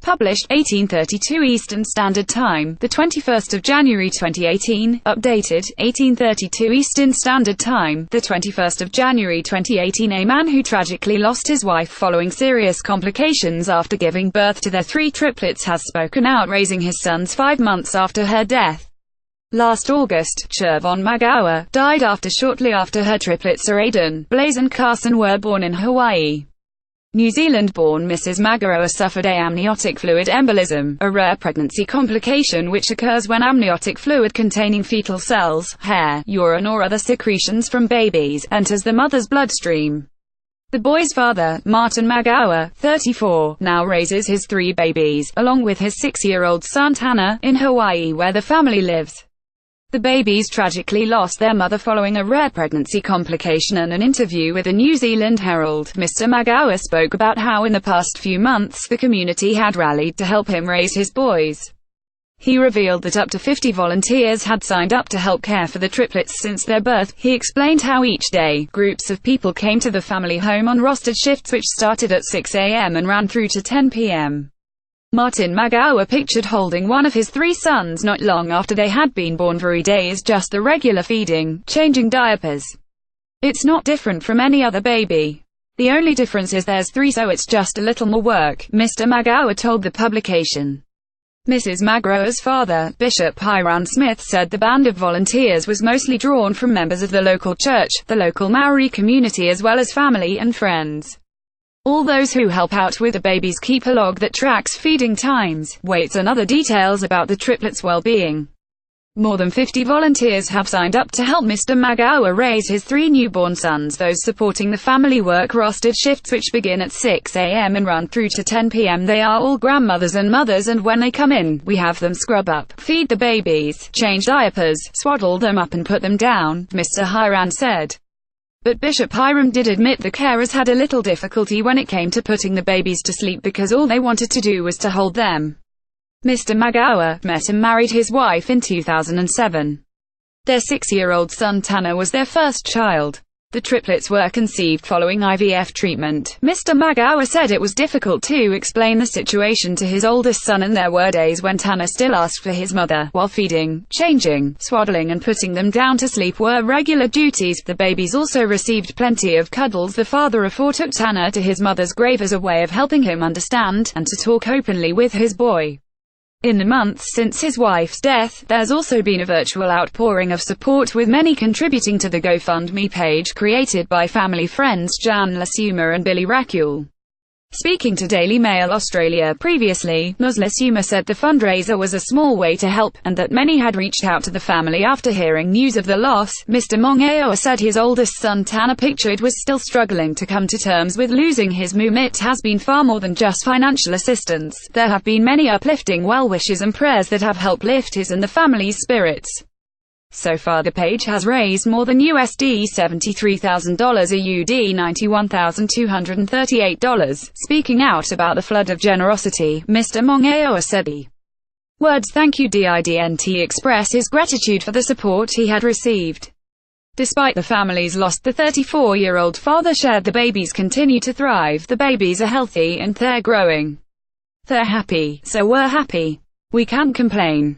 Published 1832 Eastern Standard Time, the 21st of January 2018. Updated 1832 Eastern Standard Time, the 21st of January 2018. A man who tragically lost his wife following serious complications after giving birth to their 3 triplets has spoken out, raising his sons 5 months after her death. Last August, Chervonne Magaoa died shortly after her triplets Aayden, Blaise and Carson were born in Hawaii. New Zealand-born Mrs Magaoa suffered amniotic fluid embolism, a rare pregnancy complication which occurs when amniotic fluid containing fetal cells, hair, urine or other secretions from babies, enters the mother's bloodstream. The boy's father, Martin Magaoa, 34, now raises his 3 babies, along with his 6-year-old son Tanner, in Hawaii where the family lives. The babies tragically lost their mother following a rare pregnancy complication. In an interview with the New Zealand Herald, Mr Magaoa spoke about how in the past few months the community had rallied to help him raise his boys. He revealed that up to 50 volunteers had signed up to help care for the triplets since their birth. He explained how each day, groups of people came to the family home on rostered shifts which started at 6 a.m. and ran through to 10 p.m. Martin Magaoa pictured holding one of his 3 sons not long after they had been born. Every day is just the regular feeding, changing diapers. It's not different from any other baby. The only difference is there's 3, so it's just a little more work, Mr Magaoa told the publication. Mrs Magaoa's father, Bishop Aayden Smith, said the band of volunteers was mostly drawn from members of the local church, the local Maori community as well as family and friends. All those who help out with the babies keep a log that tracks feeding times, weights and other details about the triplets' well-being. More than 50 volunteers have signed up to help Mr Magaoa raise his 3 newborn sons. Those supporting the family work rostered shifts which begin at 6 a.m. and run through to 10 p.m. They are all grandmothers and mothers, and when they come in, we have them scrub up, feed the babies, change diapers, swaddle them up and put them down, Mr Aayden said. But Bishop Aayden did admit the carers had a little difficulty when it came to putting the babies to sleep because all they wanted to do was to hold them. Mr Magaoa met and married his wife in 2007. Their 6-year-old son Tanner was their first child. The triplets were conceived following IVF treatment. Mr Magaoa said it was difficult to explain the situation to his oldest son, and there were days when Tanner still asked for his mother, while feeding, changing, swaddling and putting them down to sleep were regular duties. The babies also received plenty of cuddles. The father of 4 took Tanner to his mother's grave as a way of helping him understand, and to talk openly with his boy. In the months since his wife's death, there's also been a virtual outpouring of support, with many contributing to the GoFundMe page created by family friends Jan Lasuma and Billy Racule. Speaking to Daily Mail Australia previously, Ms Lasuma said the fundraiser was a small way to help, and that many had reached out to the family after hearing news of the loss. Mr Magaoa said his oldest son Tanner, pictured, was still struggling to come to terms with losing his mum. It has been far more than just financial assistance. There have been many uplifting well wishes and prayers that have helped lift his and the family's spirits. So far the page has raised more than USD $73,000, AUD $91,238. Speaking out about the flood of generosity, Mr Magaoa said the words "thank you" didn't express his gratitude for the support he had received. Despite the family's loss, the 34-year-old father shared the babies continue to thrive. The babies are healthy and they're growing. They're happy, so we're happy. We can't complain.